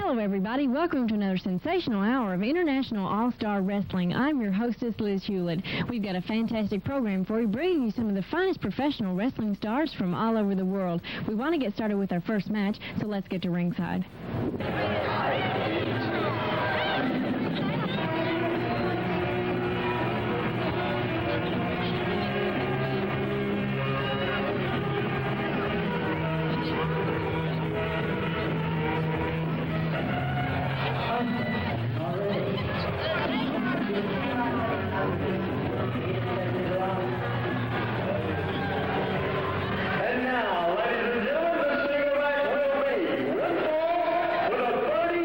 Hello, everybody. Welcome to another sensational hour of International All-Star Wrestling. I'm your hostess, Liz Heulette. We've got a fantastic program for you, bringing you some of the finest professional wrestling stars from all over the world. We want to get started with our first match, so let's get to ringside. And now, ladies and gentlemen, the single match will be Whistle with a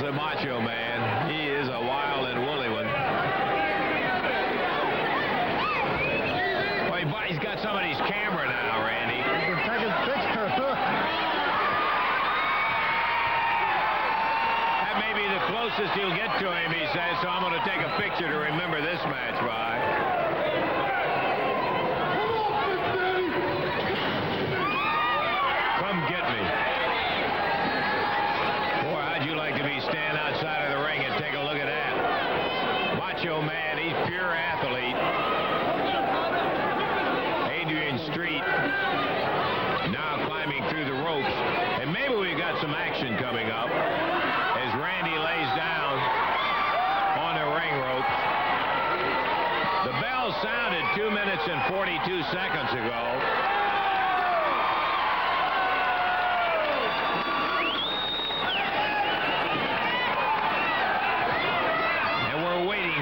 the Macho Man. He is a wild and woolly one. Well, he's got somebody's camera now, Randy. He can take his picture. That may be the closest he'll get to him, he says, so I'm going to take a picture to remember this match by. Come get me. Boy, how'd you like to be standing outside of the ring and take a look at that? Macho Man, he's pure athlete. Adrian Street now climbing through the ropes. And maybe we've got some action coming up as Randy lays down on the ring ropes. The bell sounded 2 minutes and 42 seconds ago.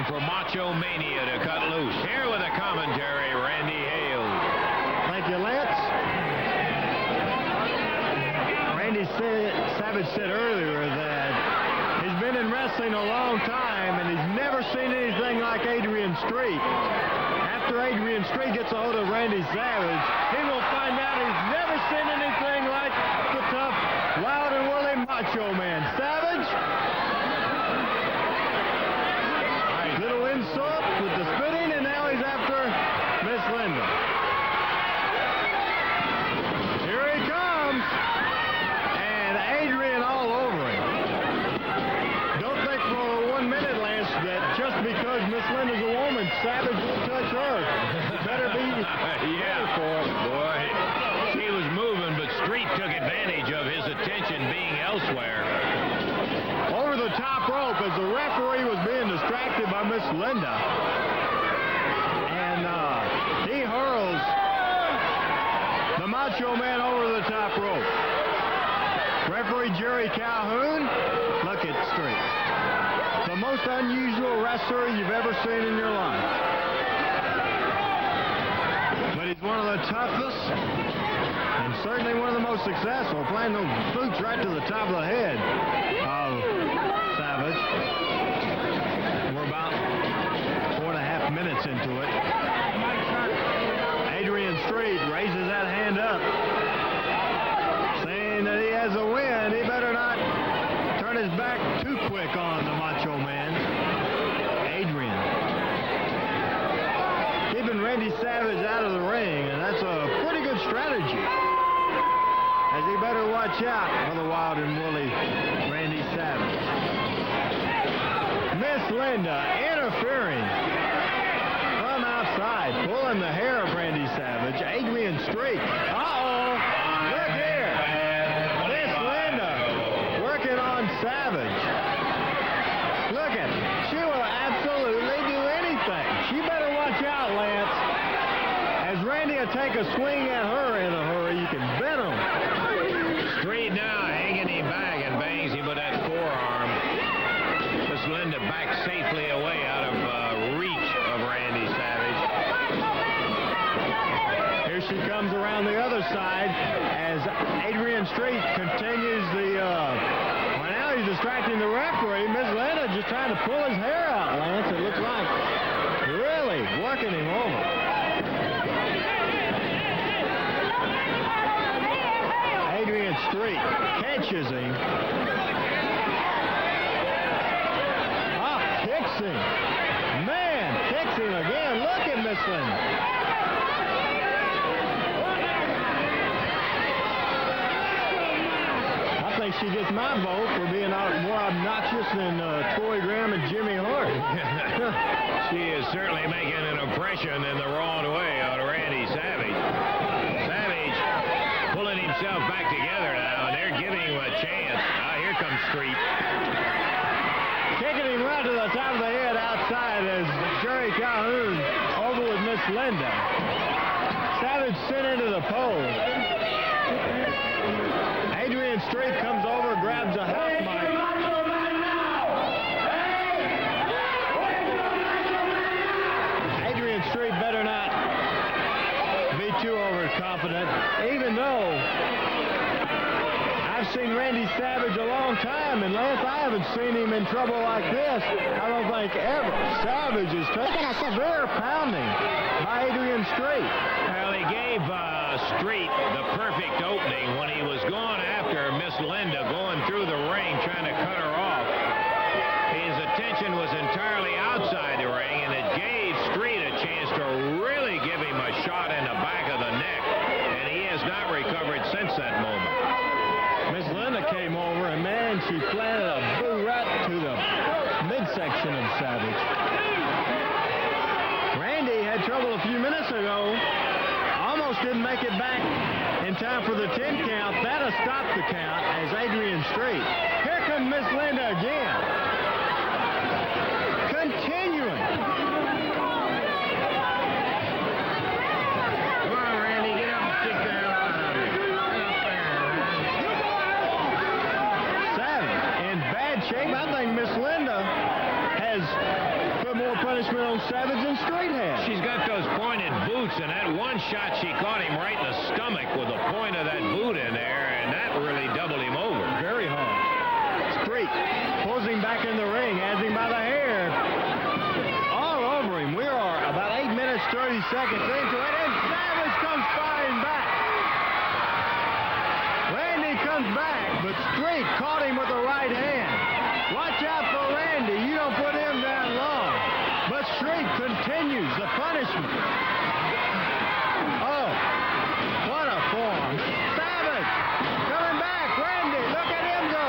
For Macho Mania to cut loose. Here with a commentary, Randy Hale. Thank you, Lance. Randy Savage said earlier that he's been in wrestling a long time and he's never seen anything like Adrian Street. After Adrian Street gets a hold of Randy Savage, he will find out he's never seen anything like the tough, wild and woolly Macho Man. Savage. Little insult with the spitting, and now he's after Miss Linda. Here he comes, and Adrian all over him. Don't think for 1 minute, Lance, that just because Miss Linda's a woman, Savage will touch her. You better be ready for it. Boy, she was moving, but Street took advantage of his attention being elsewhere. Over the top rope as the referee was being distracted by Miss Linda. And he hurls the Macho Man over the top rope. Referee Jerry Calhoun, look at Street. The most unusual wrestler you've ever seen in your life. But he's one of the toughest and certainly one of the most successful, playing those boots right to the top of the head of Savage. We're about 4.5 minutes into it. Adrian Street raises that hand up, saying that he has a win. He better not turn his back too quick on the Macho Man. Adrian keeping Randy Savage out of the ring, and that's a pretty good strategy, as he better watch out for the wild and woolly Randy Savage. Miss Linda interfering from outside, pulling the hair of Randy Savage. Adrian Street. Uh-oh. Look here. Miss Linda working on Savage. Look at it. She will absolutely do anything. She better watch out, Lance. As Randy will take a swing at her in a hurry, you can bet him. Street now hanging him back and bangs him with that forearm. Miss Linda back safely away out of reach of Randy Savage. Here she comes around the other side as Adrian Street continues the, well, now he's distracting the referee. Miss Linda just trying to pull his hair out, Lance. It looks like really working him over. Adrian Street catches him. Kicks him. Man, kicks him again. Look at Miss Linda. I think she gets my vote for being more obnoxious than Troy Graham and Jimmy Hart. She is certainly making an impression in the wrong way on Randy Savage. Savage pulling himself back together now, and they're giving him a chance. Here comes Street. Kicking him right to the top of the head outside as Jerry Calhoun over with Miss Linda. Savage sent her to the pole. Adrian Street comes over, grabs a half mic. Adrian Street better not be too overconfident, even though I've seen Randy Savage a long time, and Lance, I haven't seen him in trouble like this, I don't think ever. Savage is taking a severe pounding by Adrian Street. Well, he gave Street the perfect opening when he was going after Miss Linda, going through the ring, trying to cut her off. His attention was entirely outside the ring, and it gave Street a chance to really give him a shot in the back of the neck, and he has not recovered since that moment. Miss Linda came over, and man, she planted a boot right to the midsection of Savage. Randy had trouble a few minutes ago. Almost didn't make it back in time for the 10 count. That'll stop the count as Adrian Street. Here comes Miss Linda again. Continuing. Come on, Randy, get up and stick that out of it. Savage in bad shape. I think Miss Linda has put more punishment on Savage than Street has. She's got those pointed boots, and that one shot, she caught him right in the stomach with the point of that boot in there, and that really doubled him over. Very hard. Street pulls him back in the ring, has him by the hair. All over him. We are about 8 minutes, 30 seconds into it, and Savage comes firing back. Randy comes back, but Street caught him with the right hand. Watch out for Randy. You don't put him down long. But Street continues the punishment. Oh, what a form. Savage coming back. Randy, look at him go.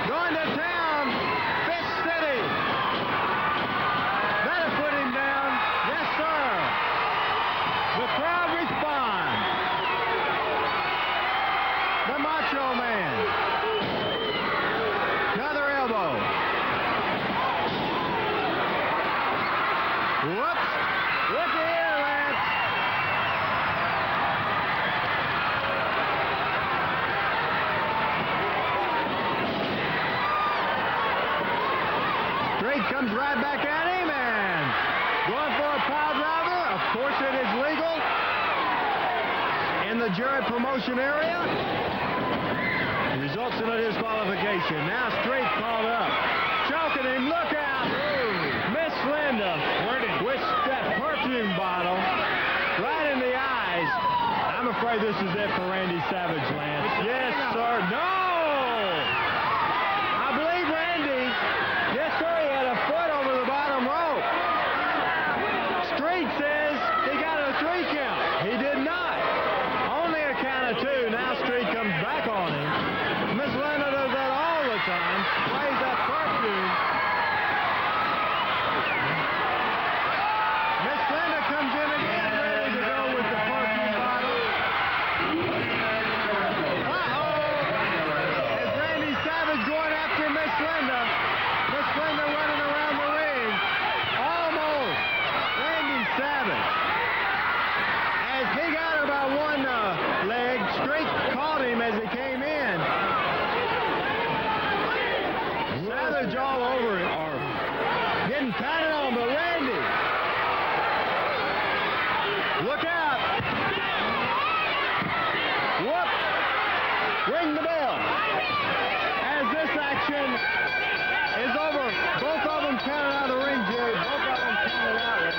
Going to town. Fist City. That'll put him down. Yes, sir. The crowd responds. The Macho Man. Another elbow. Whoops. Look here, Lance. Street comes right back at him and going for a pile driver. Of course it is legal in the jury promotion area. Results in a disqualification. Now Street called up. Choking him. Look out. Miss Linda with that perfume bottle right in the eyes. I'm afraid this is it for Randy Savage, Lance. Yes, sir. No! I believe Randy. Yes, sir. He had a foot over the bottom rope. Street says he got a 3 count. He did not. Only a count of 2. Now Street comes back on him. Miss Linda does that all the time. Plays that perfume. Miss Linda comes in again, ready to go with the perfume bottle. Uh-oh! As Randy Savage going after Miss Linda. Miss Linda running around the ring. Almost. Randy Savage. As he got her by one leg, Street caught him as he came in. Savage all over it, or getting pounded on, but Randy. Look out. Whoop. Ring the bell. As this action is over, both of them counted out of the ring, Jerry. Both of them counted out.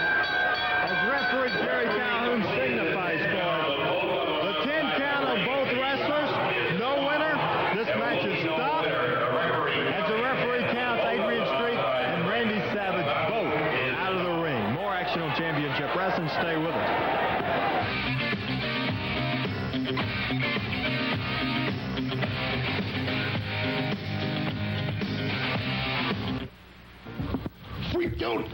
As referee Jerry Calhoun signifies for the 10 count of both wrestlers. No winner. This match is stopped. As the referee counts Adrian Street and Randy Savage both out of the ring. More action on Championship Wrestling. Stay with us.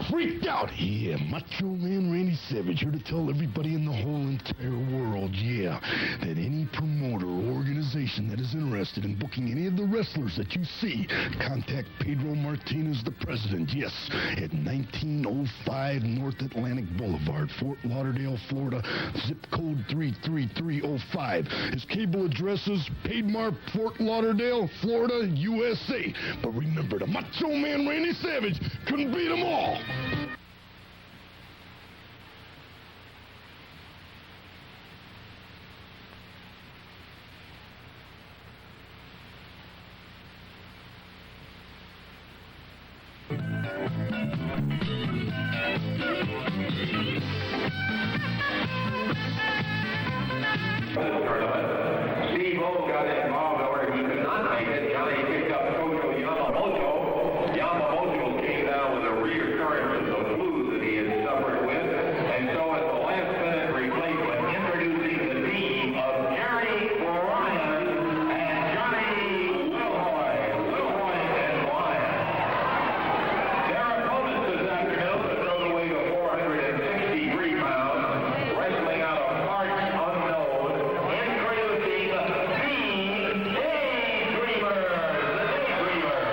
Freaked out. Yeah, Macho Man Randy Savage here to tell everybody in the whole entire world, yeah, that any promoter or organization that is interested in booking any of the wrestlers that you see, contact Pedro Martinez, the president, yes, at 1905 North Atlantic Boulevard, Fort Lauderdale, Florida, zip code 33305. His cable address is Piedmont, Fort Lauderdale, Florida, USA. But remember, the Macho Man Randy Savage couldn't beat them all. Steve O got involved, however, he could not make it. Johnny picked up Kojo Yamamoto. Yamamoto came down with a reoccurrence of the flu that he had suffered with, and so at the last minute replacement, introducing the team of Jerry Bryan and Johnny Wilhoit. Wilhoit and Bryan. Their opponents this afternoon, the welterweight of 463 pounds, wrestling out of parts unknown, introducing the Daydreamers. The Daydreamers.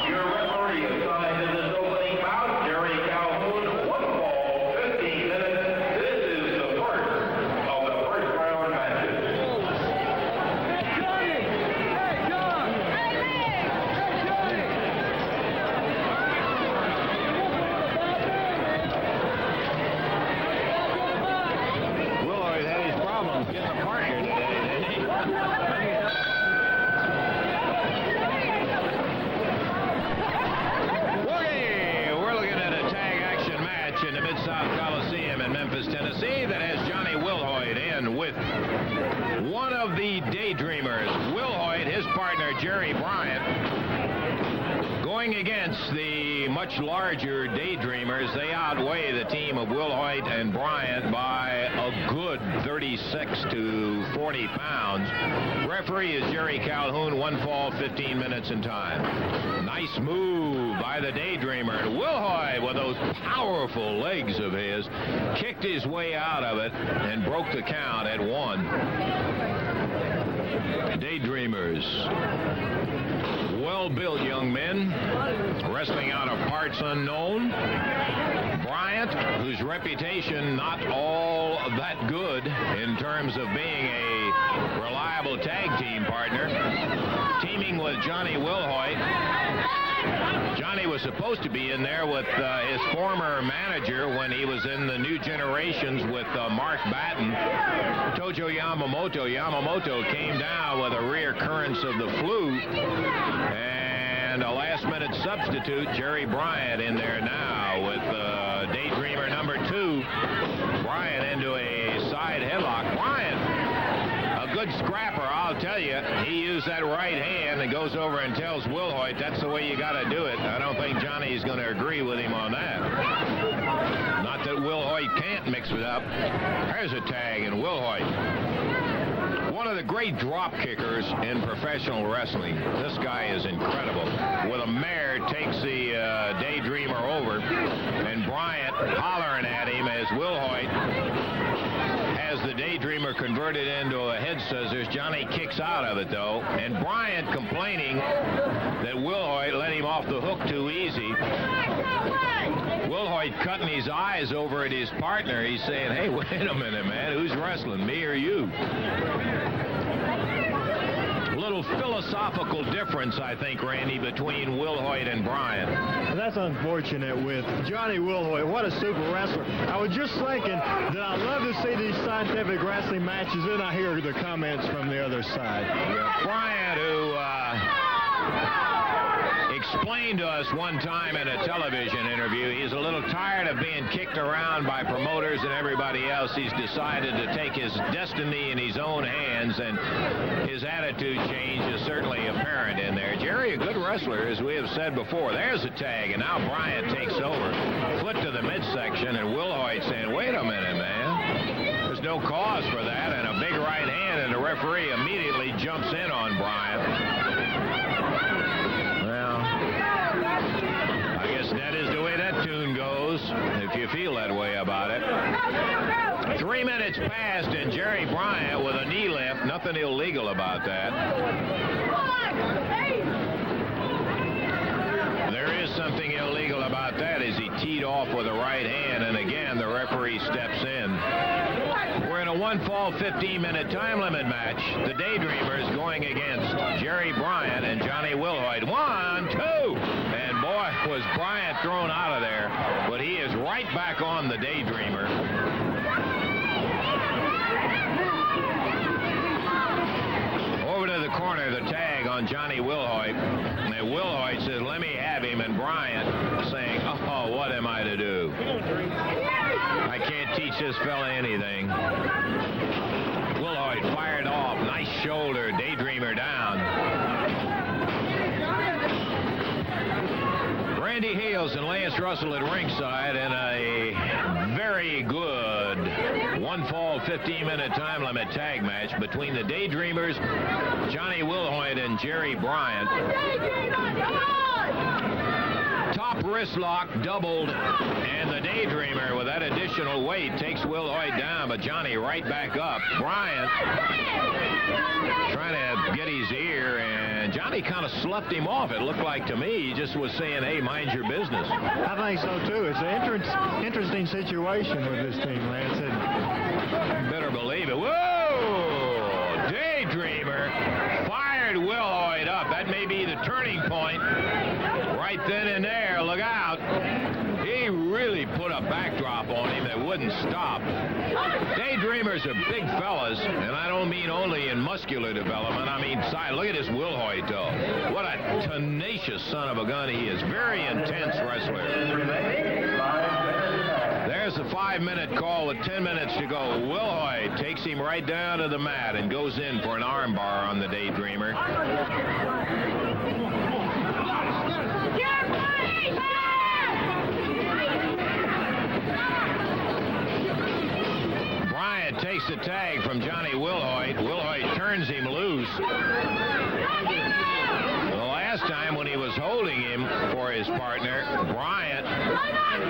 Your referee assigned in this opening bout, Jerry Calhoun, 1 ball, 15 minutes. This is the first of the first round matches. Wilhoit had his problems getting a partner today, didn't he? Okay, we're looking at a tag action match in the Mid-South Coliseum in Memphis, Tennessee that has Johnny Wilhoit in with one of the Daydreamers. Wilhoit, his partner Jerry Bryant, going against the much larger Daydreamers. They outweigh the team of Wilhoit and Bryant by a good 36 to 40 pounds. Referee is Jerry Calhoun, 1 fall, 15 minutes in time. Nice move by the Daydreamer. Wilhoit, with those powerful legs of his, kicked his way out of it and broke the count at 1. Daydreamers, well-built young men, wrestling out of parts unknown. Bryant, whose reputation not all that good in terms of being a reliable tag team partner, teaming with Johnny Wilhoit. Johnny was supposed to be in there with his former manager when he was in the New Generations with Mark Batten, Tojo Yamamoto. Yamamoto came down with a reoccurrence of the flu, and a last-minute substitute, Jerry Bryant, in there now with Daydreamer number 2. Bryant into a side headlock. Bryant, a good scrapper, I'll tell you. He used that right hand and goes over and tells Wilhoit that's the way you got to do it. I don't think Johnny's going to agree with him on that. Not that Wilhoit can't mix it up. There's a tag, and Wilhoit, one of the great drop kickers in professional wrestling. This guy is incredible. With a mare, takes the Daydreamer over, and Bryant hollering at him as Wilhoit has the Daydreamer converted into a head scissors. Johnny kicks out of it, though, and Bryant complaining that Wilhoit let him off the hook too easy. Wilhoit cutting his eyes over at his partner. He's saying, hey, wait a minute, man. Who's wrestling, me or you? A little philosophical difference, I think, Randy, between Wilhoit and Bryant. That's unfortunate with Johnny Wilhoit. What a super wrestler. I was just thinking that I'd love to see these scientific wrestling matches, and I hear the comments from the other side. Bryant, who explained to us one time in a television interview, he's a little tired of being kicked around by promoters and everybody else. He's decided to take his destiny in his own hands, and his attitude change is certainly apparent in there. Jerry, a good wrestler, as we have said before. There's a tag, and now Bryant takes over. Foot to the midsection, and Wilhoit saying, wait a minute, man. There's no cause for that, and a big right hand, and the referee immediately jumps in on Bryant. That is the way that tune goes, if you feel that way about it. 3 minutes passed, and Jerry Bryant with a knee lift. Nothing illegal about that. There is something illegal about that, as he teed off with a right hand, and again, the referee steps in. We're in a 1 fall, 15-minute time limit match. The Daydreamers going against Jerry Bryant and Johnny Wilhoit. 1, 2, and boy, was Bryant thrown out of there, but he is right back on the Daydreamer. Over to the corner the tag on Johnny Wilhoit. And Wilhoit says, let me have him. And Bryant saying, oh, what am I to do? I can't teach this fella anything. Wilhoit fired off. Nice shoulder. Daydreamer down. Randy Hales and Lance Russell at ringside in a very good 1-fall 15-minute time limit tag match between the Daydreamers, Johnny Wilhoit and Jerry Bryant. Top wrist lock doubled, and the Daydreamer with that additional weight takes Wilhoit down, but Johnny right back up. Bryant trying to get his ear, and Johnny kind of sloughed him off. It looked like to me he just was saying, hey, mind your business. I think so, too. It's an interesting situation with this team, Lance. Isn't it? Better believe it. Whoa! Daydreamer fired Wilhoit up. That may be the turning point. Right then and there, look out. He really put a backdrop on him that wouldn't stop. Daydreamers are big fellas, and I don't mean only in muscular development. I mean size. Look at this Wilhoit, though. What a tenacious son of a gun he is. Very intense wrestler. There's the 5-minute call with 10 minutes to go. Wilhoit takes him right down to the mat and goes in for an armbar on the Daydreamer. Bryant takes the tag from Johnny Wilhoit. Wilhoit turns him loose. The last time when he was holding him for his partner, Bryant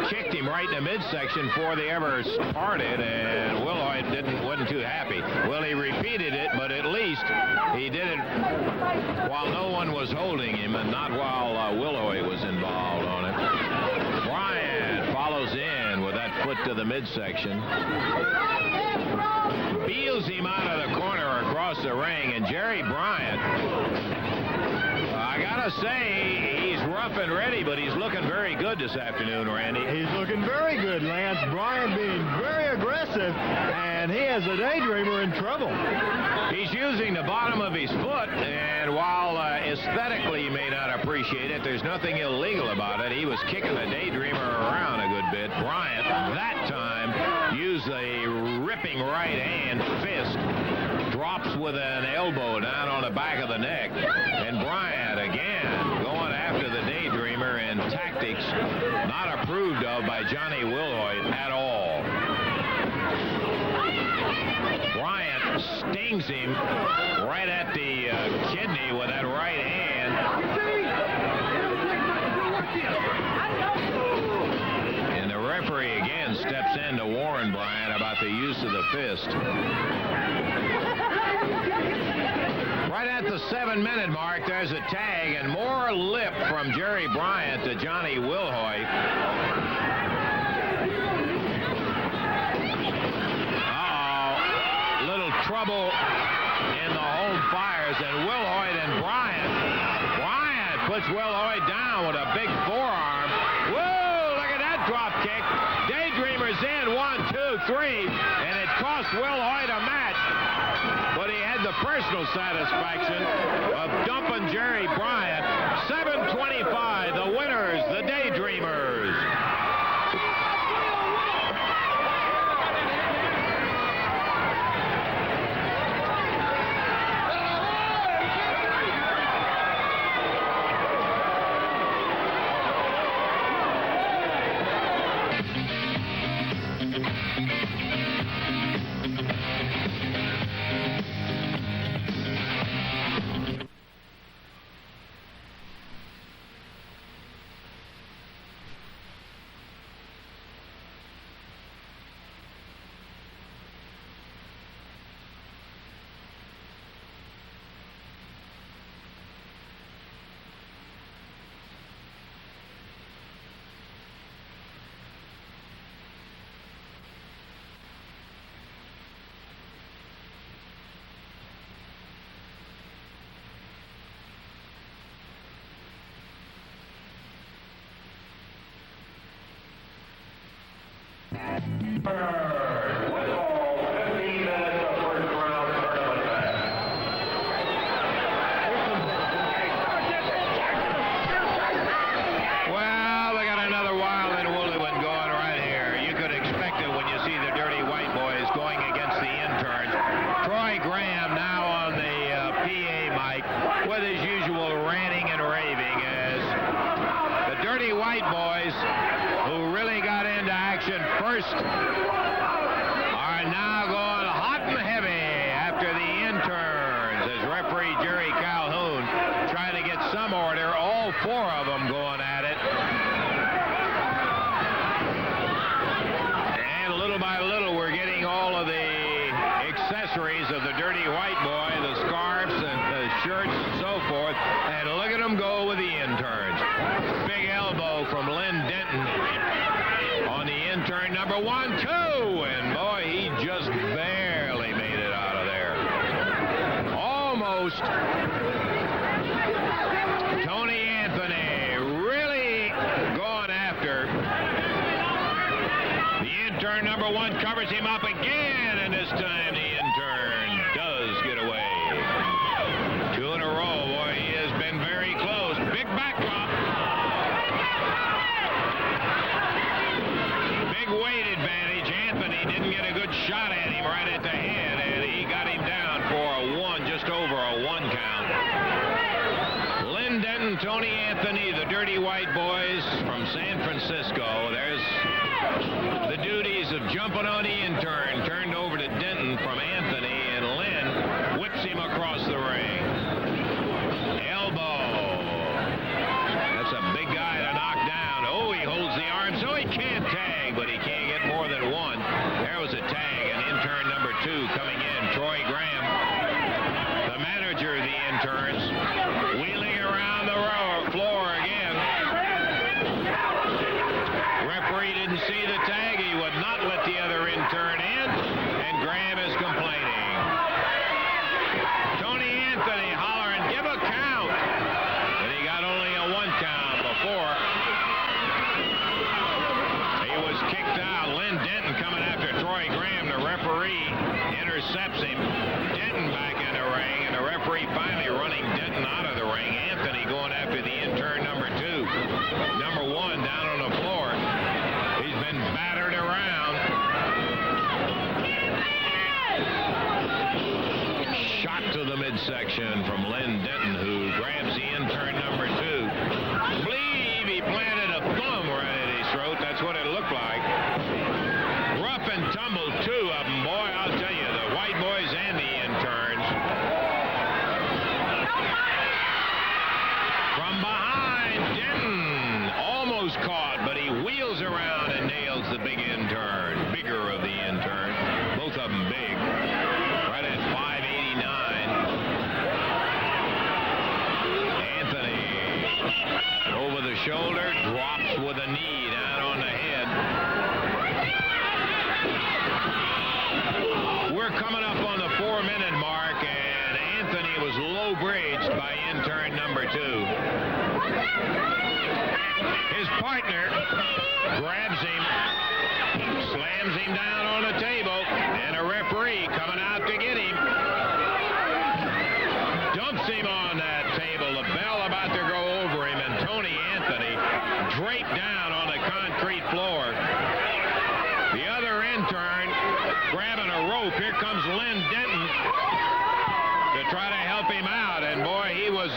kicked him right in the midsection before they ever parted, and Wilhoit wasn't too happy. Well, he repeated it, but at least he did it while no one was holding him and not while Wilhoit was involved on it. Bryant follows in with that foot to the midsection. Beals him out of the corner across the ring, and Jerry Bryant, I gotta say, he's rough and ready, but he's looking very good this afternoon, Randy. He's looking very good, Lance. Bryant being very aggressive, and he has a Daydreamer in trouble. He's using the bottom of his foot, and while aesthetically you may not appreciate it, there's nothing illegal about it. He was kicking the Daydreamer around a good bit. Bryant, that time, used a ripping right hand fist, drops with an elbow down on the back of the neck, and Bryant again going after the Daydreamer in tactics not approved of by Johnny Wilhoit at all. Bryant stings him right at the kidney with that right hand. And the referee again steps in to warn Bryant about the use of the fist. Right at the 7-minute mark, there's a tag and more lip from Jerry Bryant to Johnny Wilhoit. Uh-oh. Little trouble in the home fires, and Wilhoit and Bryant. Bryant puts Wilhoit down with a big forearm. Whoa, look at that drop kick. Daydreamer's in, 1, 2, 3, and it cost Wilhoit a match. But he had the personal satisfaction of dumping Jerry Bryant. 7:25, the winners, the Daydreamers. wrestlers who really got into action first are now going hot and heavy after the interns as referee Jerry Calhoun trying to get some order. All four of them going at it. And little by little, we're getting all of the accessories of the Dirty White Boy, the scarves and the shirts and so forth. And look at them go with the interns. Big elbow from Lynn Denton on the intern number 1, 2. And boy, he just barely made it out of there. Almost. Tony Anthony really going after. The intern number 1 covers him up again, and this time the intern does get away. 2 in a row. Boy, he has been very close. Big back drop. Big weight advantage. Anthony didn't get a good shot at him right at the head, and he got him down for a 1, just over a 1 count. Lynn Denton, Tony Anthony, the Dirty White Boys from San Francisco. There's the duties of jumping on the intern turned over to Denton from Anthony, and Lynn whips him across the ring. Elbow. That's a big guy to knock down. Oh, he holds the arm, so he can't tag, but he can't get more than 1. There was a tag, and intern number 2 coming in, Troy Graham, the manager of the interns, wheeling around the floor again. Referee didn't see the tag. He would not let the other intern in, and Graham is complaining. Tony Anthony hollering, give a count. But he got only a 1 count before. He was kicked out. Lynn Denton coming after Troy Graham. The referee intercepts him. Denton back in the ring, and the referee finally running Denton out of the ring. Anthony going after the intern number 2. Number 1 down on the floor. He's been battered around. Shot to the midsection from Lynn Denton, who grabs the intern number 2. Believe he planted a thumb right at his throat. That's what it looked like. Rough and tumble, 2 of them. Boy, I'll tell you, the White Boys and the interns. From behind, Denton almost caught, but he wheels around and nails the big intern. Bigger of the intern. Both of them big. Right at 589. Anthony over the shoulder, drops with a knee down on the head. We're coming up on the 4-minute mark, and Anthony was low-bridged by intern number 2. His partner grabs him, slams him down on the table, and a referee coming out to get him. Dumps him on that table, the bell about to go over him, and Tony Anthony draped down on the concrete floor. The other intern grabbing a rope. Here comes Lynn Denton to try to help him out, and boy, he was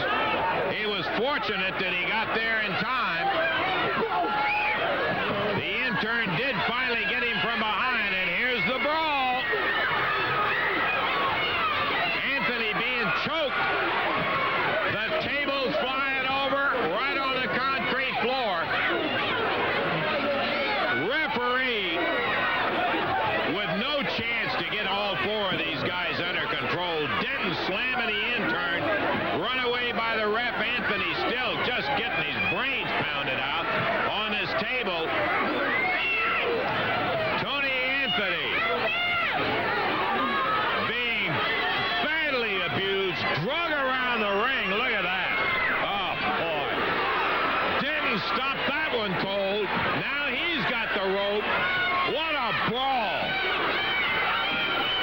fortunate that he got there in time. The intern did finally get him from behind, and here's the brawl. Anthony being choked. The table's flying over right on the concrete floor. Referee with no chance to get all 4 of these guys under control. Denton slamming the intern. Run away by the ref. Anthony still just getting his brains pounded out on this table. Tony Anthony being badly abused, drug around the ring. Look at that. Oh, boy. Didn't stop that one cold. Now he's got the rope. What a brawl.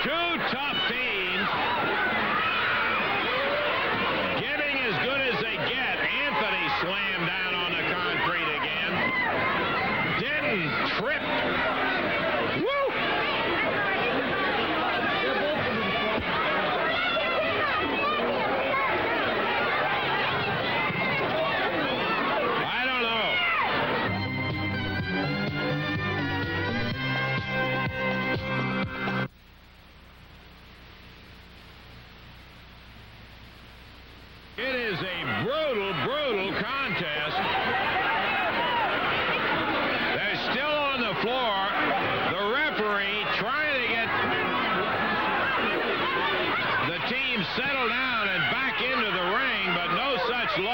2 tough teams. Giving as good as they get. Anthony slammed down on the concrete again. Denton tripped. Woo! I don't know.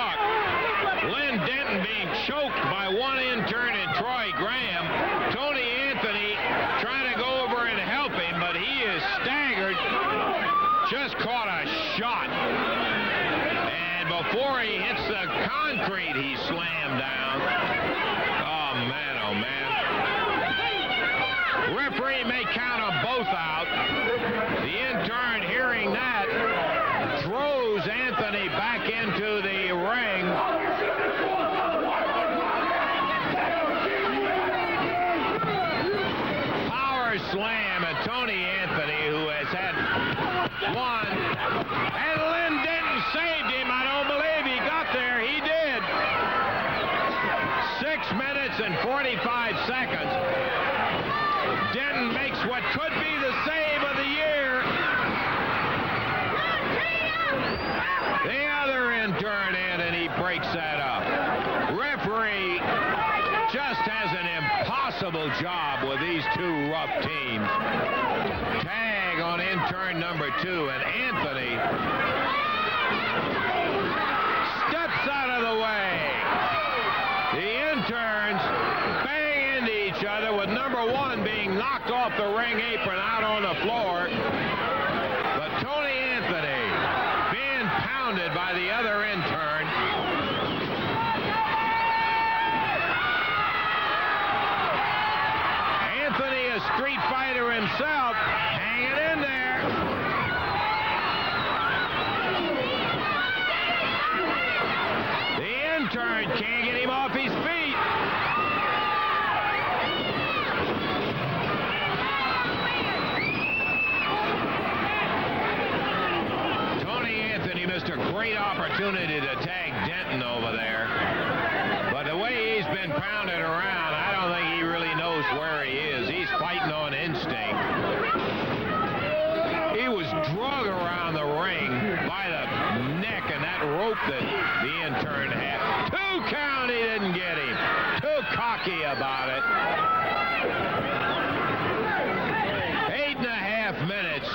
luck. Lynn Denton being choked by one intern and Troy Graham. Tony Anthony trying to go over and help him, but he is staggered. Just caught a shot. And before he hits the concrete, he slammed down. Oh, man, oh, man. Referee may count them both out. The intern, hearing that, throws Anthony back into the ring. Power slam at Tony Anthony, who has had one. And Lynn Denton saved him. I don't believe he got there. He did. 6 minutes and 45 seconds. Denton makes what could be the save of the year. The other intern in, and he breaks that up. Referee just has an impossible job with these two rough teams. Tag on intern number 2, and Anthony steps out of the way. The interns bang into each other, with number 1 being knocked off the ring apron out on the floor. But Tony Anthony being pounded by the other intern. Anthony, a street fighter himself, hanging in there. The intern can't get him off his feet. Tony Anthony missed a great opportunity to tag Denton over there. But the way he's been pounded around, I don't think he really knows where he is. He's fighting on instinct. He was drug around the ring by the neck and that rope that the intern had. 2 count, he didn't get him. Too cocky about it. 8.5 minutes.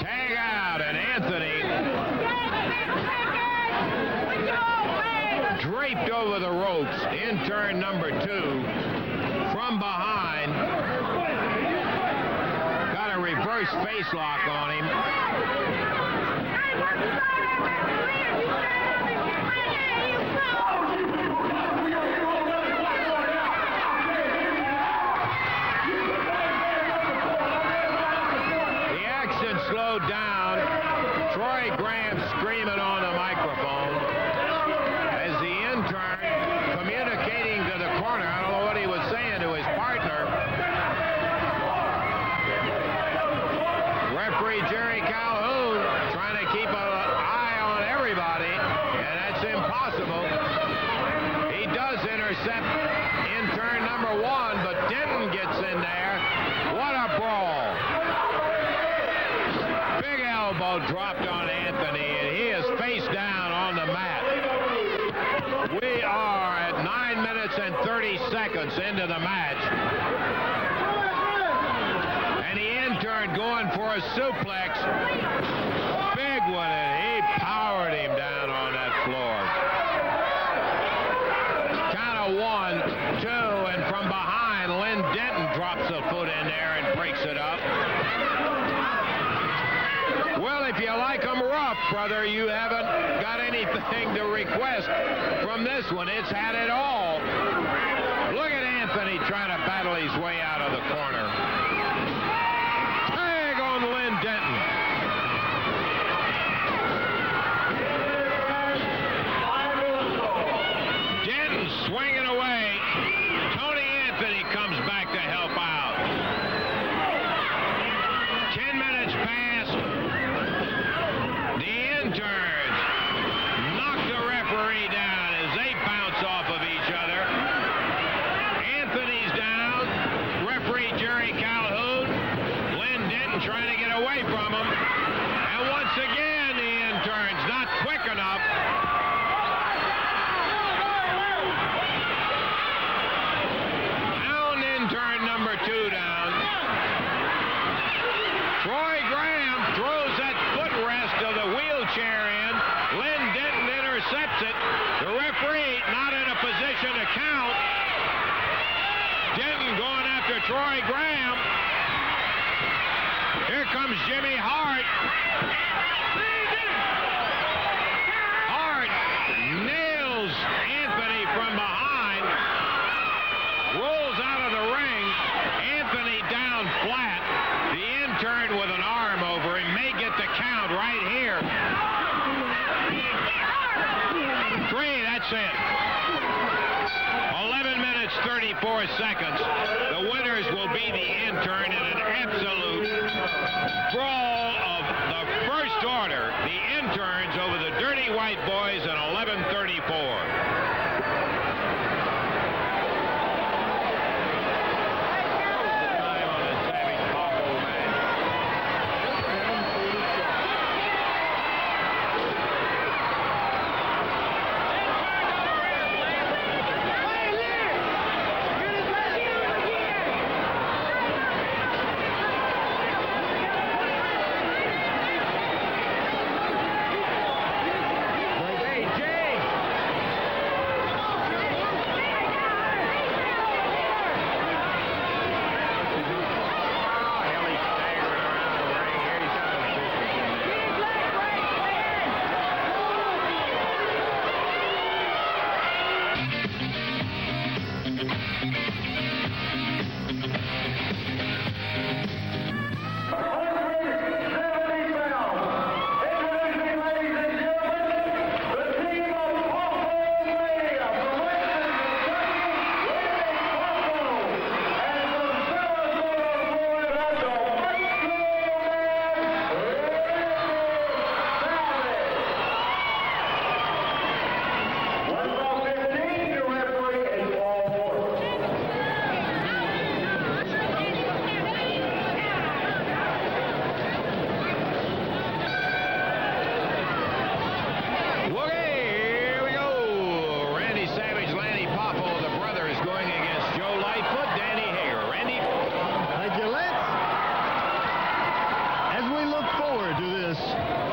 Tag out, and Anthony draped over the ropes. Intern number 2 from behind. Got a reverse face lock on him. The action slowed down. Troy Graham screaming on the microphone as the intern communicating to the corner. I don't know what he was saying to his partner. Referee Jerry Calhoun trying to keep an eye on everybody, and that's impossible. He does intercept intern number 1, but Denton gets in there. What a brawl. Big elbow dropped on Anthony, and he is face down on the mat. We are at 9 minutes and 30 seconds into the match. And the intern going for a suplex. Big one, and he powered him down on that floor. Count of 1, 2, and from behind, Lynn Denton drops a foot in there and breaks it up. Well, if you like them rough, brother, you haven't got anything to request from this one. It's had it all. Look at Anthony trying to battle his way out of the corner. Tag on Lynn Denton. Denton swinging away. Tony Anthony comes back to help out. 10 minutes past. The interns knock the referee down as they bounce off of each other. Anthony's down. Referee Jerry Troy Graham. Here comes Jimmy Hart. Hart nails Anthony from behind. Rolls out of the ring. Anthony down flat. The intern with an arm over him may get the count right here. 3, that's it. 11 minutes, 34 seconds. The winners will be the intern in an absolute brawl of the first order. The interns over the Dirty White Boys in 11:34.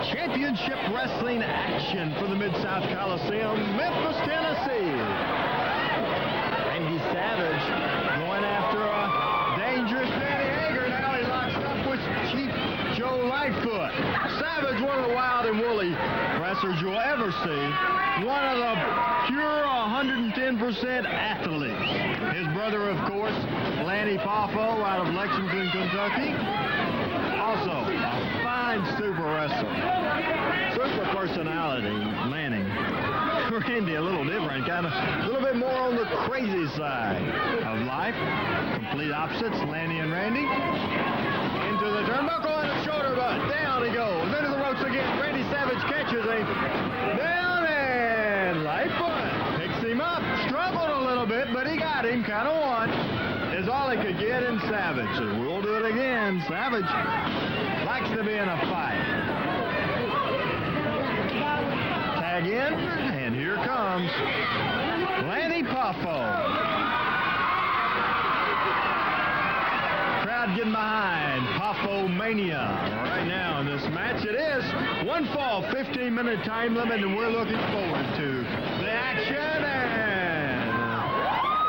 Championship wrestling action for the Mid-South Coliseum, Memphis, Tennessee. Randy Savage going after a dangerous Danny Hager. Now he locks up with Chief Joe Lightfoot. Savage, one of the wild and woolly wrestlers you'll ever see. One of the pure 110% athletes. His brother, of course, Lanny Poffo out of Lexington, Kentucky. Also, a fine super wrestler. Super personality, Lanny. Randy, a little different, kind of a little bit more on the crazy side of life. Complete opposites, Lanny and Randy. Into the turnbuckle and a shoulder butt. Down he goes. Into the ropes again. Randy Savage catches him. Down and Lightfoot picks him up. Struggled a little bit, but he got him. Kind of won. Is all he could get in Savage. So we'll do it again. Savage likes to be in a fight. Tag in, and here comes Lanny Poffo. Crowd getting behind Poffo Mania right now in this match. It is one fall, 15-minute time limit, and we're looking forward to the action and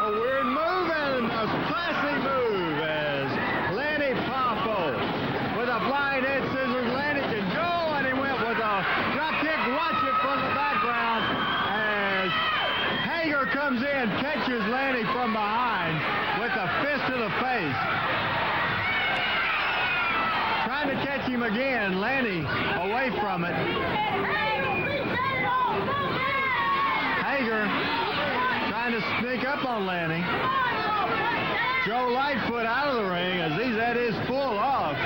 a weird move and a classy move as Lanny Poffo with a flying head scissors. Lanny can go, and he went with a drop kick. Watch it from the background as Hager comes in, catches Lanny from behind with a fist to the face. Trying to catch him again. Lanny away from it. Hager trying to sneak up on Lanny. Joe Lightfoot out of the ring as he's at his full off.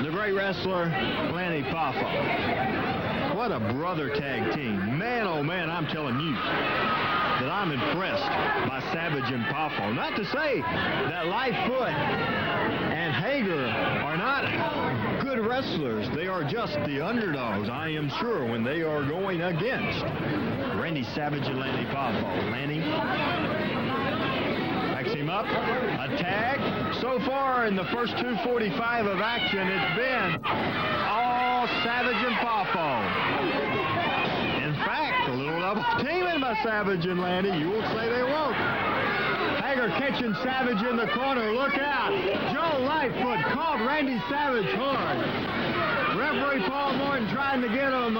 The great wrestler, Lanny Poffo. What a brother tag team. Man, oh man, I'm telling you that I'm impressed by Savage and Poffo. Not to say that Lightfoot and Hager are not good wrestlers. They are just the underdogs, I am sure, when they are going against Randy Savage and Lanny Poffo. Lanny backs him up. A tag. So far in the first 2:45 of action, it's been all Savage and Poffo. In fact, a little double teaming by Savage and Landy. You will say they won't. Hager catching Savage in the corner. Look out. Joe Lightfoot caught Randy Savage hard. Referee Paul Morton trying to get him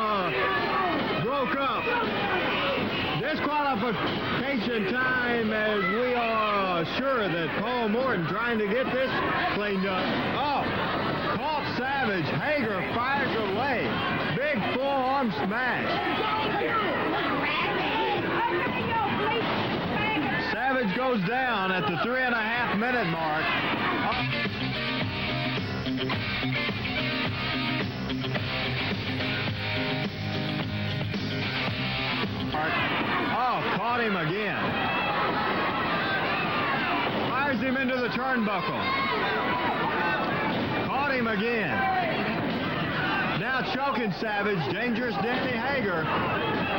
broke up. Disqualification time as we are sure that Paul Morton trying to get this cleaned up. Oh, caught Savage. Hager fires away. Big forearm smash. Savage goes down at the 3.5-minute mark. Oh, caught him again. Fires him into the turnbuckle. Caught him again. Now choking Savage. Dangerous Danny Hager.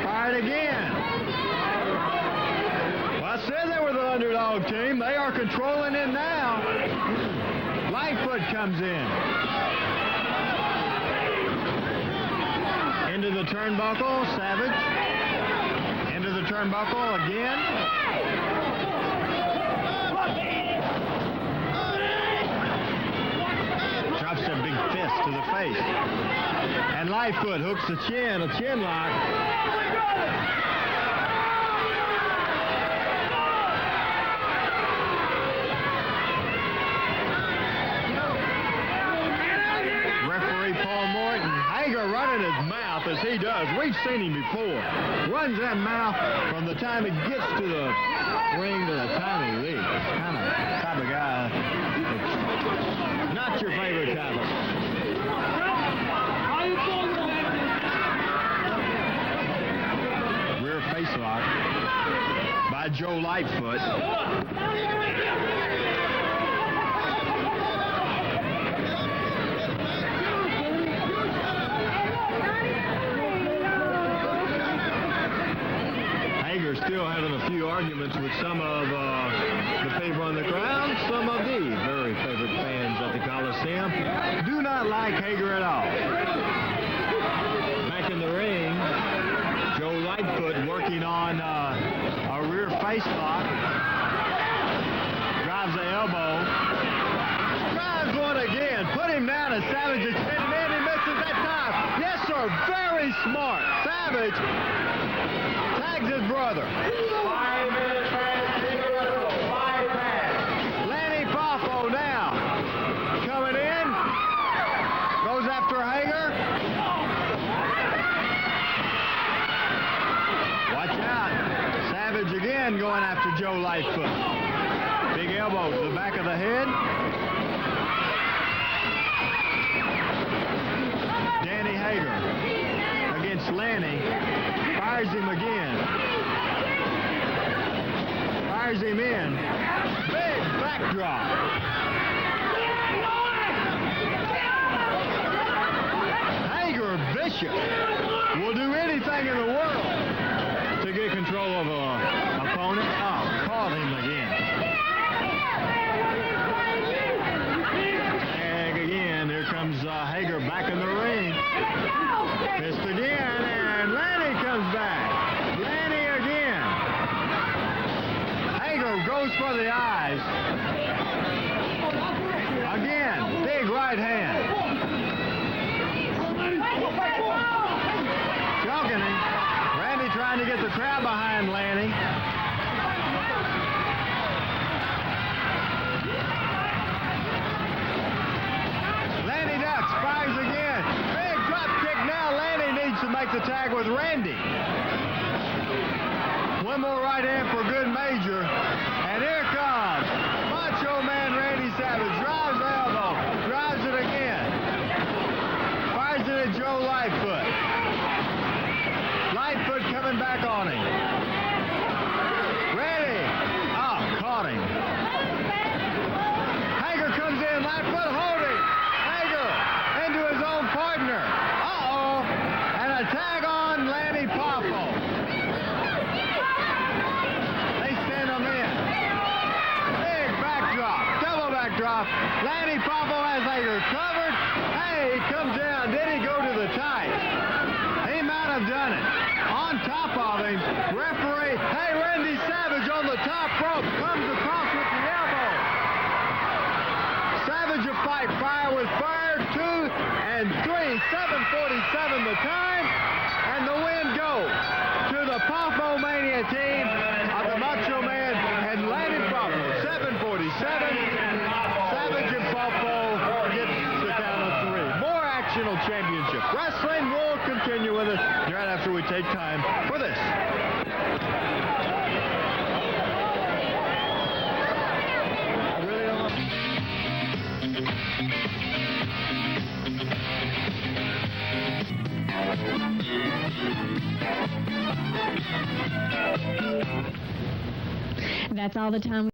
Fired again. Well, I said they were the underdog team. They are controlling it now. Lightfoot comes in. Into the turnbuckle. Savage. Into the turnbuckle again. Drops a big fist to the face. And Lightfoot hooks the chin, a chin lock. Referee Paul Morton. Hager running his mouth as he does. We've seen him before. Runs that mouth from the time he gets to the ring to the time he leaves. Kind of type of guy. Not your favorite type of. Rear face lock by Joe Lightfoot. Hager still having a few arguments with some of the people on the crowd. Some of the very favorite fans at the Coliseum do not like Hager at all. Back in the ring, Joe Lightfoot working on a rear face lock. Drives the elbow. Drives one again. Put him down as Savage is hitting in. He misses that time. Yes, sir. Very smart. Savage tags his brother. 5 minutes past. Lanny Poffo now coming in. Goes after Hager. Watch out. Savage again going after Joe Lightfoot. Big elbow to the back of the head. Danny Hager against Lanny. Fires him again. Fires him in. Big backdrop. Hager, vicious, will do anything in the world to get control of an opponent. Oh, caught him again. And again, here comes Hager back in the ring. Fist again, and Lanny comes back. Lanny again. Hager goes for the eyes. Again, big right hand. Choking him. Randy trying to get the crowd behind Lanny. Lanny ducks, fires again. Big drop kick now. Lanny needs to make the tag with Randy. One more right hand for good measure. And here comes Macho Man Randy Savage. Drives the elbow. Drives it again. Fires it at Joe Lightfoot. Lightfoot coming back on him. Ready. Oh, caught him. Hager comes in. Lightfoot holding. Hager into his own partner. Uh-oh. And a tag on Lanny Poffo. They send him in. Big backdrop. Double backdrop. Lanny Poffo has Hager covered. Hey, he comes down. Did he go to the tights? He might have done it. on top of him. Referee, hey, Randy Savage on the top rope, comes across with the elbow. Savage a fight, fire with fire, 2 and 3, 7:47 the time, and the win goes to the Poffo Mania team of the Macho Man and Landon Poffo. 7:47, Savage and Poffo gets the count of 3. More Actional Championship Wrestling will continue with us right after we take time for this. I really don't know. That's all the time